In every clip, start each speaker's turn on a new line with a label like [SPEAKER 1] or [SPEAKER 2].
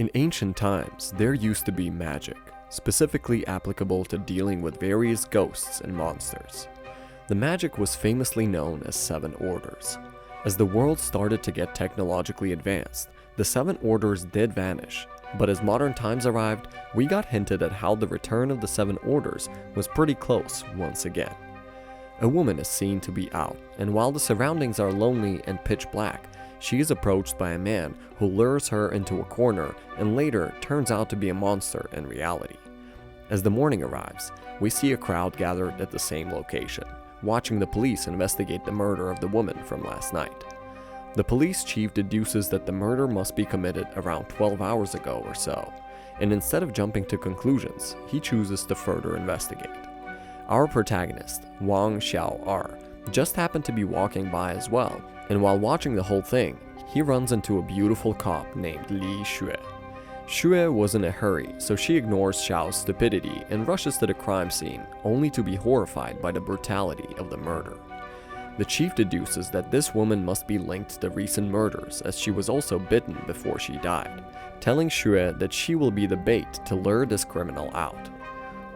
[SPEAKER 1] In ancient times, there used to be magic, specifically applicable to dealing with various ghosts and monsters. The magic was famously known as Seven Orders. As the world started to get technologically advanced, the Seven Orders did vanish, but as modern times arrived, we got hinted at how the return of the Seven Orders was pretty close once again. A woman is seen to be out, and while the surroundings are lonely and pitch black, she is approached by a man who lures her into a corner and later turns out to be a monster in reality. As the morning arrives, we see a crowd gathered at the same location, watching the police investigate the murder of the woman from last night. The police chief deduces that the murder must be committed around 12 hours ago or so, and instead of jumping to conclusions, he chooses to further investigate. Our protagonist, Xiao, just happened to be walking by as well, and while watching the whole thing, he runs into a beautiful cop named Xue. Xue was in a hurry, so she ignores Xiao's stupidity and rushes to the crime scene, only to be horrified by the brutality of the murder. The chief deduces that this woman must be linked to the recent murders, as she was also bitten before she died, telling Xue that she will be the bait to lure this criminal out.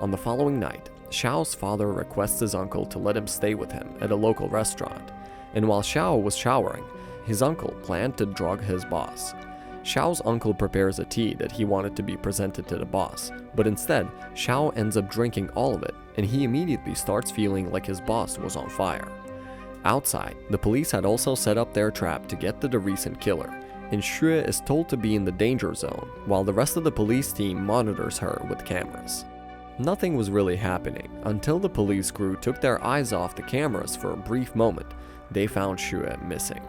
[SPEAKER 1] On the following night, Xiao's father requests his uncle to let him stay with him at a local restaurant, and while Xiao was showering, his uncle planned to drug his boss. Xiao's uncle prepares a tea that he wanted to be presented to the boss, but instead, Xiao ends up drinking all of it, and he immediately starts feeling like his boss was on fire. Outside, the police had also set up their trap to get to the recent killer, and Xue is told to be in the danger zone, while the rest of the police team monitors her with cameras. Nothing was really happening until the police crew took their eyes off the cameras for a brief moment. They found Xue missing.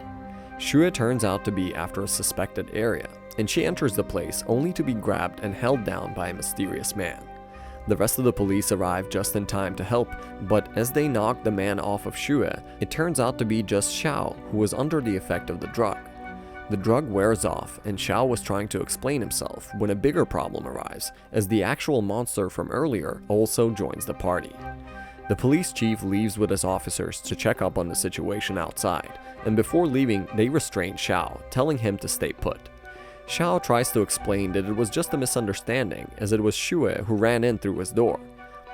[SPEAKER 1] Xue turns out to be after a suspected area, and she enters the place only to be grabbed and held down by a mysterious man. The rest of the police arrive just in time to help, but as they knock the man off of Xue, it turns out to be just Xiao, who was under the effect of the drug. The drug wears off, and Xiao was trying to explain himself when a bigger problem arrives, as the actual monster from earlier also joins the party. The police chief leaves with his officers to check up on the situation outside, and before leaving, they restrain Xiao, telling him to stay put. Xiao tries to explain that it was just a misunderstanding, as it was Xue who ran in through his door.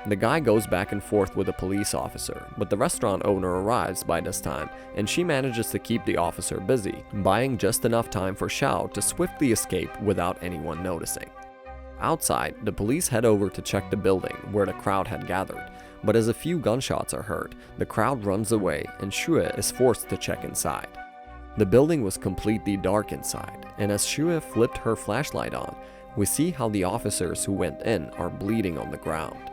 [SPEAKER 1] The guy goes back and forth with a police officer, but the restaurant owner arrives by this time, and she manages to keep the officer busy, buying just enough time for Xiao to swiftly escape without anyone noticing. Outside, the police head over to check the building where the crowd had gathered, but as a few gunshots are heard, the crowd runs away and Xue is forced to check inside. The building was completely dark inside, and as Xue flipped her flashlight on, we see how the officers who went in are bleeding on the ground.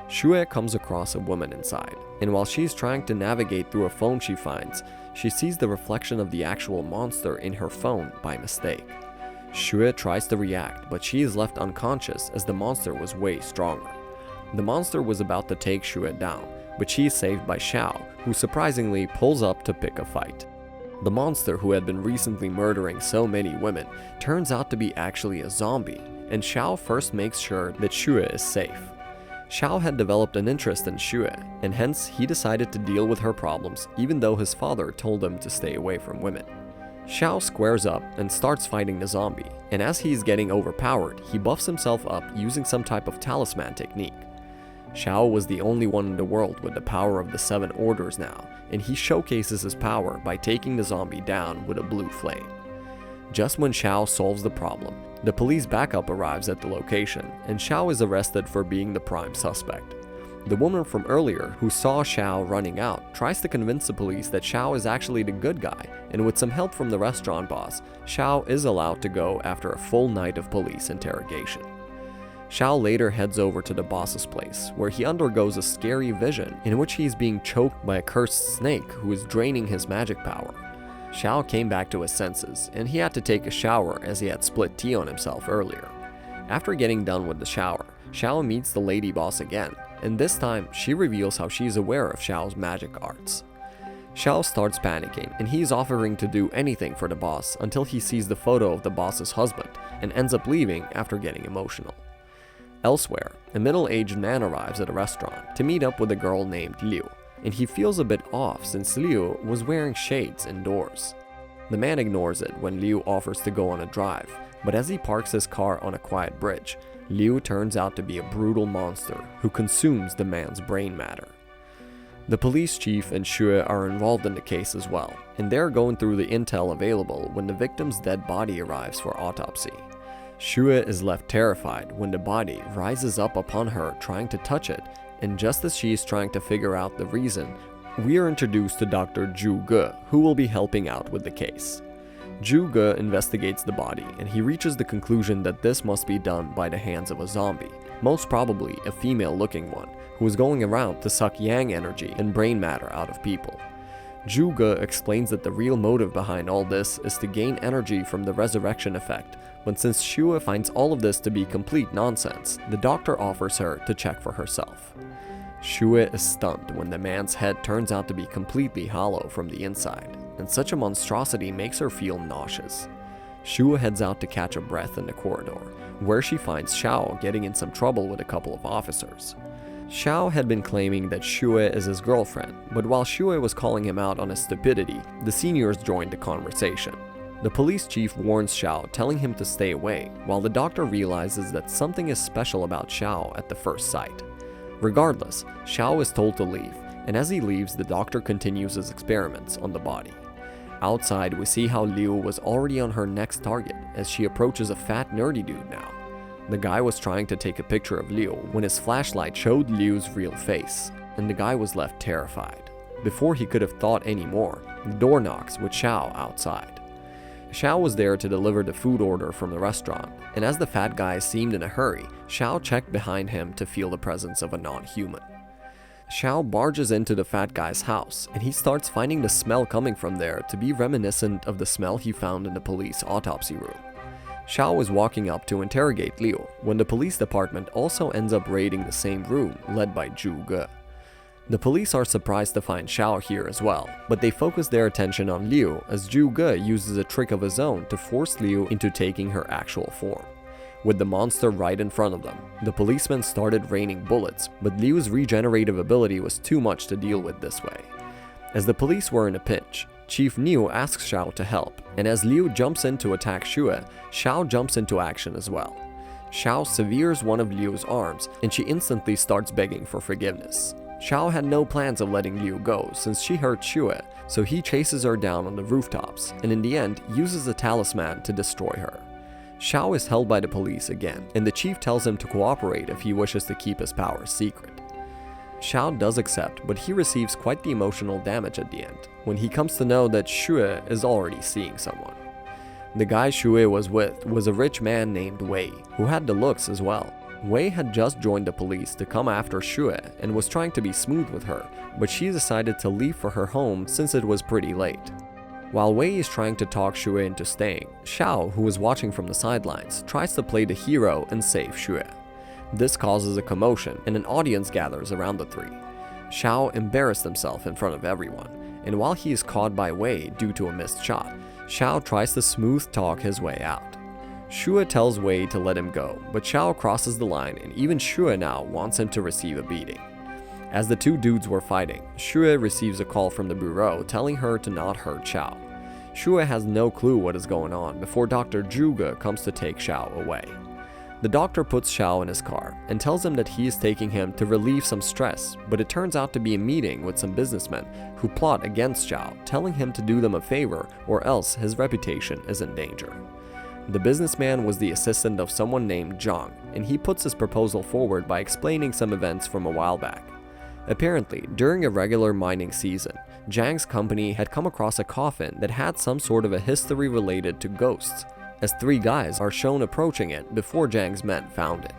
[SPEAKER 1] Xue comes across a woman inside, and while she's trying to navigate through a phone she finds, she sees the reflection of the actual monster in her phone by mistake. Xue tries to react, but she is left unconscious as the monster was way stronger. The monster was about to take Xue down, but she is saved by Xiao, who surprisingly pulls up to pick a fight. The monster, who had been recently murdering so many women, turns out to be actually a zombie, and Xiao first makes sure that Xue is safe. Xiao had developed an interest in Xue, and hence he decided to deal with her problems even though his father told him to stay away from women. Xiao squares up and starts fighting the zombie, and as he's getting overpowered, he buffs himself up using some type of talisman technique. Xiao was the only one in the world with the power of the Seven Orders now, and he showcases his power by taking the zombie down with a blue flame. Just when Xiao solves the problem, the police backup arrives at the location, and Xiao is arrested for being the prime suspect. The woman from earlier, who saw Xiao running out, tries to convince the police that Xiao is actually the good guy, and with some help from the restaurant boss, Xiao is allowed to go after a full night of police interrogation. Xiao later heads over to the boss's place, where he undergoes a scary vision in which he is being choked by a cursed snake who is draining his magic power. Xiao came back to his senses, and he had to take a shower as he had split tea on himself earlier. After getting done with the shower, Xiao meets the lady boss again, and this time she reveals how she is aware of Xiao's magic arts. Xiao starts panicking, and he's offering to do anything for the boss until he sees the photo of the boss's husband and ends up leaving after getting emotional. Elsewhere, a middle-aged man arrives at a restaurant to meet up with a girl named Liu, and he feels a bit off since Liu was wearing shades indoors. The man ignores it when Liu offers to go on a drive, But as he parks his car on a quiet bridge, Liu turns out to be a brutal monster who consumes the man's brain matter. The police chief and Xiao are involved in the case as well, and they're going through the intel available when the victim's dead body arrives for autopsy. Xiao is left terrified when the body rises up upon her trying to touch it, and just as she is trying to figure out the reason, we are introduced to Dr. Zhu Ge, who will be helping out with the case. Zhu Ge investigates the body, and he reaches the conclusion that this must be done by the hands of a zombie, most probably a female-looking one, who is going around to suck yang energy and brain matter out of people. Zhu Ge explains that the real motive behind all this is to gain energy from the resurrection effect, but since Xiao finds all of this to be complete nonsense, the doctor offers her to check for herself. Xiao is stunned when the man's head turns out to be completely hollow from the inside, and such a monstrosity makes her feel nauseous. Xiao heads out to catch a breath in the corridor, where she finds Xiao getting in some trouble with a couple of officers. Xiao had been claiming that Xiao is his girlfriend, but while Xiao was calling him out on his stupidity, the seniors joined the conversation. The police chief warns Xiao, telling him to stay away, while the doctor realizes that something is special about Xiao at the first sight. Regardless, Xiao is told to leave, and as he leaves, the doctor continues his experiments on the body. Outside, we see how Liu was already on her next target as she approaches a fat nerdy dude now. The guy was trying to take a picture of Liu when his flashlight showed Liu's real face, and the guy was left terrified. Before he could have thought any more, the door knocks with Xiao outside. Xiao was there to deliver the food order from the restaurant, and as the fat guy seemed in a hurry, Xiao checked behind him to feel the presence of a non-human. Xiao barges into the fat guy's house, and he starts finding the smell coming from there to be reminiscent of the smell he found in the police autopsy room. Xiao was walking up to interrogate Liu when the police department also ends up raiding the same room led by Zhu Ge. The police are surprised to find Xiao here as well, but they focus their attention on Liu as Zhu Ge uses a trick of his own to force Liu into taking her actual form. With the monster right in front of them, the policemen started raining bullets, but Liu's regenerative ability was too much to deal with this way. As the police were in a pinch, Chief Niu asks Xiao to help, and as Liu jumps in to attack Xiao jumps into action as well. Xiao severes one of Liu's arms, and she instantly starts begging for forgiveness. Xiao had no plans of letting Liu go since she hurt Xiao, so he chases her down on the rooftops, and in the end uses a talisman to destroy her. Xiao is held by the police again, and the chief tells him to cooperate if he wishes to keep his powers secret. Xiao does accept, but he receives quite the emotional damage at the end, when he comes to know that Xiao is already seeing someone. The guy Xiao was with was a rich man named Wei, who had the looks as well. Wei had just joined the police to come after Xiao and was trying to be smooth with her, but she decided to leave for her home since it was pretty late. While Wei is trying to talk Xiao into staying, Xiao, who is watching from the sidelines, tries to play the hero and save Xiao. This causes a commotion and an audience gathers around the three. Xiao embarrassed himself in front of everyone, and while he is caught by Wei due to a missed shot, Xiao tries to smooth talk his way out. Xiao tells Wei to let him go, but Xiao crosses the line and even Xiao now wants him to receive a beating. As the two dudes were fighting, Xiao receives a call from the bureau telling her to not hurt Xiao. Xiao has no clue what is going on before Dr. Zhu Ge comes to take Xiao away. The doctor puts Xiao in his car and tells him that he is taking him to relieve some stress, but it turns out to be a meeting with some businessmen who plot against Xiao, telling him to do them a favor or else his reputation is in danger. The businessman was the assistant of someone named Zhang, and he puts his proposal forward by explaining some events from a while back. Apparently, during a regular mining season, Zhang's company had come across a coffin that had some sort of a history related to ghosts, as three guys are shown approaching it before Zhang's men found it.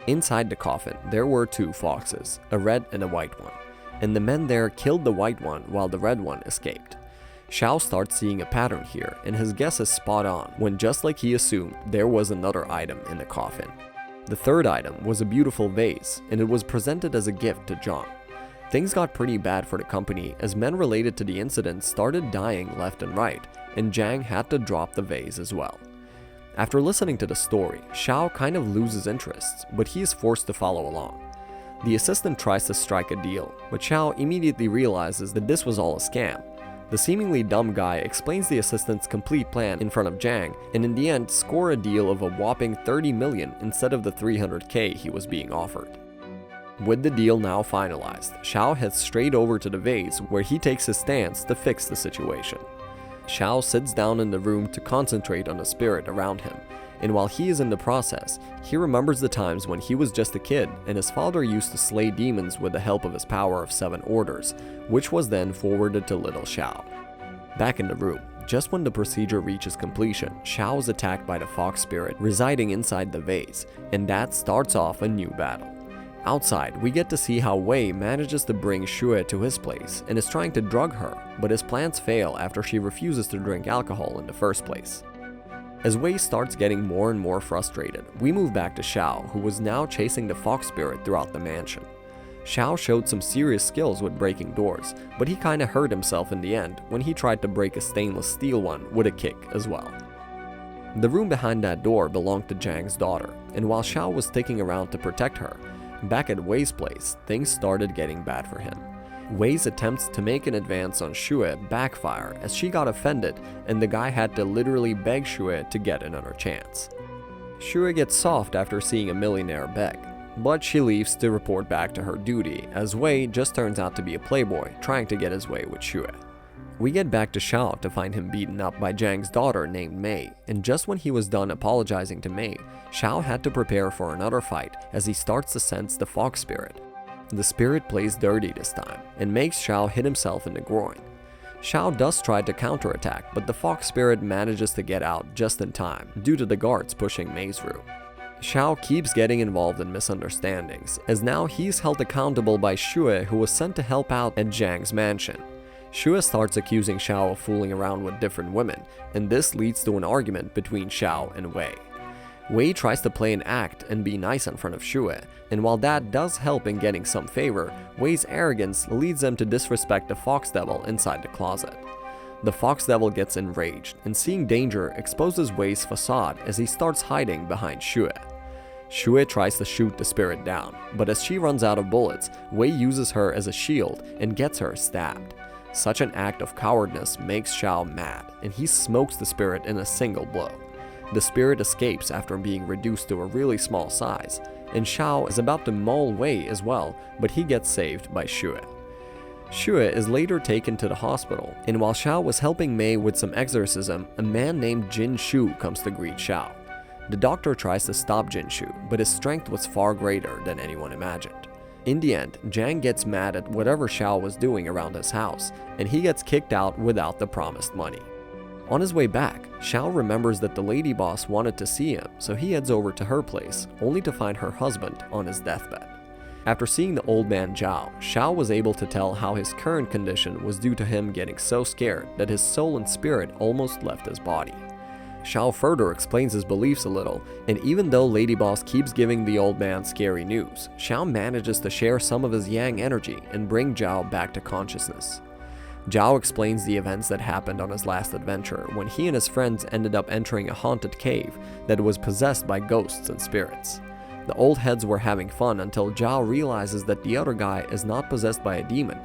[SPEAKER 1] Inside the coffin, there were two foxes, a red and a white one, and the men there killed the white one while the red one escaped. Xiao starts seeing a pattern here, and his guess is spot on when, just like he assumed, there was another item in the coffin. The third item was a beautiful vase, and it was presented as a gift to Zhang. Things got pretty bad for the company as men related to the incident started dying left and right, and Zhang had to drop the vase as well. After listening to the story, Xiao kind of loses interest, but he is forced to follow along. The assistant tries to strike a deal, but Xiao immediately realizes that this was all a scam. The seemingly dumb guy explains the assistant's complete plan in front of Jang, and in the end score a deal of a whopping 30 million instead of the 300k he was being offered. With the deal now finalized, Xiao heads straight over to the vase where he takes his stance to fix the situation. Xiao sits down in the room to concentrate on the spirit around him, and while he is in the process, he remembers the times when he was just a kid and his father used to slay demons with the help of his power of 7 orders, which was then forwarded to little Xiao. Back in the room, just when the procedure reaches completion, Xiao is attacked by the fox spirit residing inside the vase, and that starts off a new battle. Outside, we get to see how Wei manages to bring Xue to his place and is trying to drug her, but his plans fail after she refuses to drink alcohol in the first place. As Wei starts getting more and more frustrated, we move back to Xiao, who was now chasing the fox spirit throughout the mansion. Xiao showed some serious skills with breaking doors, but he kinda hurt himself in the end when he tried to break a stainless steel one with a kick as well. The room behind that door belonged to Jang's daughter, and while Xiao was sticking around to protect her, back at Wei's place, things started getting bad for him. Wei's attempts to make an advance on Xue backfire as she got offended, and the guy had to literally beg Xue to get another chance. Xue gets soft after seeing a millionaire beg, but she leaves to report back to her duty as Wei just turns out to be a playboy trying to get his way with Xue. We get back to Xiao to find him beaten up by Jang's daughter named Mei, and just when he was done apologizing to Mei, Xiao had to prepare for another fight as he starts to sense the fox spirit. The spirit plays dirty this time and makes Xiao hit himself in the groin. Xiao does try to counterattack, but the fox spirit manages to get out just in time due to the guards pushing Mei through. Xiao keeps getting involved in misunderstandings, as now he's held accountable by Xue, who was sent to help out at Jang's mansion. Xue starts accusing Xiao of fooling around with different women, and this leads to an argument between Xiao and Wei. Wei tries to play an act and be nice in front of Xue, and while that does help in getting some favor, Wei's arrogance leads them to disrespect the fox devil inside the closet. The fox devil gets enraged, and seeing danger exposes Wei's facade as he starts hiding behind Xue. Xue tries to shoot the spirit down, but as she runs out of bullets, Wei uses her as a shield and gets her stabbed. Such an act of cowardness makes Xiao mad, and he smokes the spirit in a single blow. The spirit escapes after being reduced to a really small size, and Xiao is about to maul Wei as well, but he gets saved by Xue. Xue is later taken to the hospital, and while Xiao was helping Mei with some exorcism, a man named Jin Shu comes to greet Xiao. The doctor tries to stop Jin Shu, but his strength was far greater than anyone imagined. In the end, Jang gets mad at whatever Xiao was doing around his house, and he gets kicked out without the promised money. On his way back, Xiao remembers that the lady boss wanted to see him, so he heads over to her place, only to find her husband on his deathbed. After seeing the old man Xiao, Xiao was able to tell how his current condition was due to him getting so scared that his soul and spirit almost left his body. Xiao further explains his beliefs a little, and even though Lady Boss keeps giving the old man scary news, Xiao manages to share some of his yang energy and bring Zhao back to consciousness. Zhao explains the events that happened on his last adventure when he and his friends ended up entering a haunted cave that was possessed by ghosts and spirits. The old heads were having fun until Zhao realizes that the other guy is not possessed by a demon.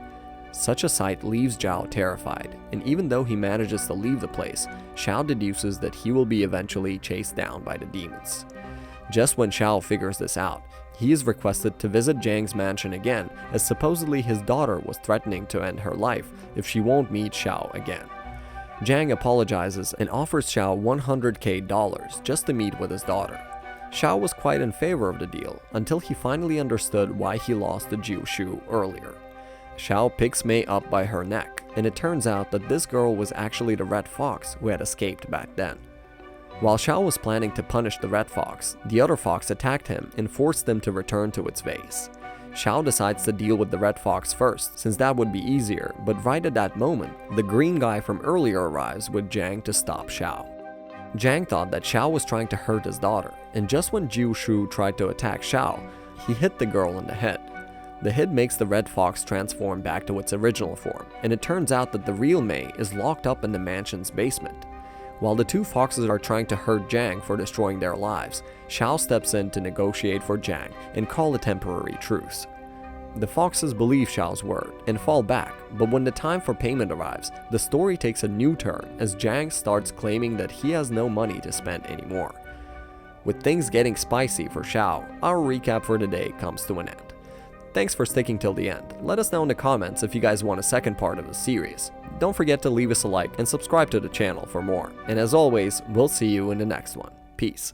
[SPEAKER 1] Such a sight leaves Xiao terrified, and even though he manages to leave the place, Xiao deduces that he will be eventually chased down by the demons. Just when Xiao figures this out, he is requested to visit Jang's mansion again, as supposedly his daughter was threatening to end her life if she won't meet Xiao again. Jang apologizes and offers Xiao $100k just to meet with his daughter. Xiao was quite in favor of the deal until he finally understood why he lost to Jiu Shu earlier. Xiao picks Mei up by her neck, and it turns out that this girl was actually the red fox who had escaped back then. While Xiao was planning to punish the red fox, the other fox attacked him and forced them to return to its vase. Xiao decides to deal with the red fox first, since that would be easier, but right at that moment, the green guy from earlier arrives with Jang to stop Xiao. Jang thought that Xiao was trying to hurt his daughter, and just when Jiu Shu tried to attack Xiao, he hit the girl in the head. The hit makes the red fox transform back to its original form, and it turns out that the real Mei is locked up in the mansion's basement. While the two foxes are trying to hurt Jang for destroying their lives, Xiao steps in to negotiate for Jang and call a temporary truce. The foxes believe Xiao's word and fall back, but when the time for payment arrives, the story takes a new turn as Zhang starts claiming that he has no money to spend anymore. With things getting spicy for Xiao, our recap for today comes to an end. Thanks for sticking till the end. Let us know in the comments if you guys want a second part of the series. Don't forget to leave us a like and subscribe to the channel for more. And as always, we'll see you in the next one. Peace.